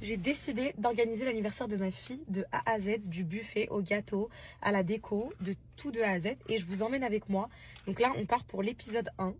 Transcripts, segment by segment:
J'ai décidé d'organiser l'anniversaire de ma fille de A à Z, du buffet au gâteau, à la déco, de tout de A à Z. Et je vous emmène avec moi. Donc là, on part pour l'épisode 1.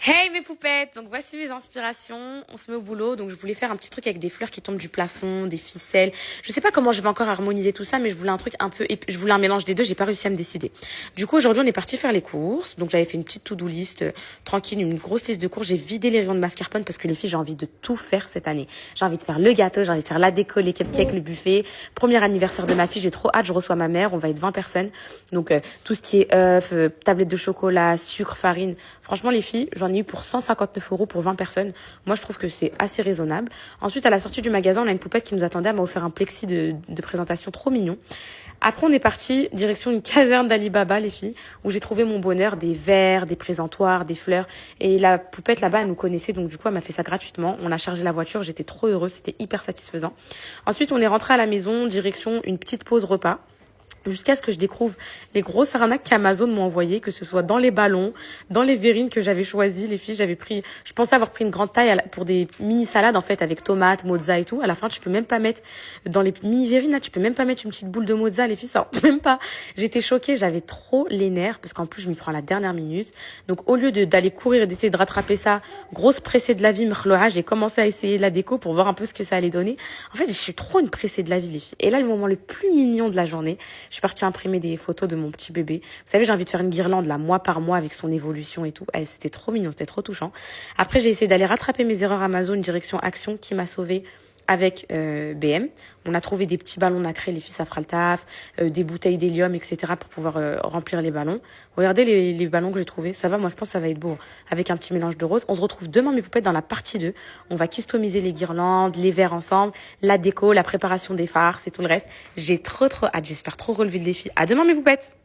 Hey mes poupettes, donc voici mes inspirations, on se met au boulot, donc je voulais faire un petit truc avec des fleurs qui tombent du plafond, des ficelles, je sais pas comment je vais encore harmoniser tout ça, mais je voulais un truc un peu, je voulais un mélange des deux, j'ai pas réussi à me décider. Du coup aujourd'hui on est parti faire les courses, donc j'avais fait une petite to-do list tranquille, une grosse liste de courses, j'ai vidé les rayons de mascarpone parce que les filles j'ai envie de tout faire cette année. J'ai envie de faire le gâteau, j'ai envie de faire la déco, les cupcakes, le buffet, premier anniversaire de ma fille, j'ai trop hâte, je reçois ma mère, on va être 20 personnes, donc tout ce qui est œufs, tablette de chocolat, sucre, farine, franchement les filles, j'en ai eu pour 159 € pour 20 personnes. Moi, je trouve que c'est assez raisonnable. Ensuite, à la sortie du magasin, on a une poupette qui nous attendait. Elle m'a offert un plexi de présentation trop mignon. Après, on est parti direction une caserne d'Alibaba, les filles, où j'ai trouvé mon bonheur, des verres, des présentoirs, des fleurs. Et la poupette là-bas, elle nous connaissait, donc du coup, elle m'a fait ça gratuitement. On a chargé la voiture, j'étais trop heureuse, c'était hyper satisfaisant. Ensuite, on est rentré à la maison, direction une petite pause repas. Jusqu'à ce que je découvre les grosses arnaques qu'Amazon m'a envoyées, que ce soit dans les ballons, dans les verrines que j'avais choisies. Les filles, je pensais avoir pris une grande taille pour des mini salades, en fait, avec tomates, mozza et tout. À la fin, tu peux même pas mettre, dans les mini verrines, là, tu peux même pas mettre une petite boule de mozza. Les filles, ça, même pas. J'étais choquée, j'avais trop les nerfs, parce qu'en plus, je m'y prends à la dernière minute. Donc, au lieu d'aller courir et d'essayer de rattraper ça, grosse pressée de la vie, Merloa, j'ai commencé à essayer la déco pour voir un peu ce que ça allait donner. En fait, je suis trop une pressée de la vie, les filles. Et là, le moment le plus mignon de la journée, je suis partie imprimer des photos de mon petit bébé. Vous savez, j'ai envie de faire une guirlande là, mois par mois, avec son évolution et tout. C'était trop mignon, c'était trop touchant. Après, j'ai essayé d'aller rattraper mes erreurs Amazon, direction Action, qui m'a sauvée avec BM. On a trouvé des petits ballons nacrés, les filles, ça fera le taf, des bouteilles d'hélium, etc. pour pouvoir remplir les ballons. Regardez les ballons que j'ai trouvés. Ça va, moi je pense que ça va être beau. Avec un petit mélange de rose. On se retrouve demain, mes poupettes, dans la partie 2. On va customiser les guirlandes, les verres ensemble, la déco, la préparation des farces et tout le reste. J'ai trop hâte. J'espère trop relever le défi. À demain, mes poupettes!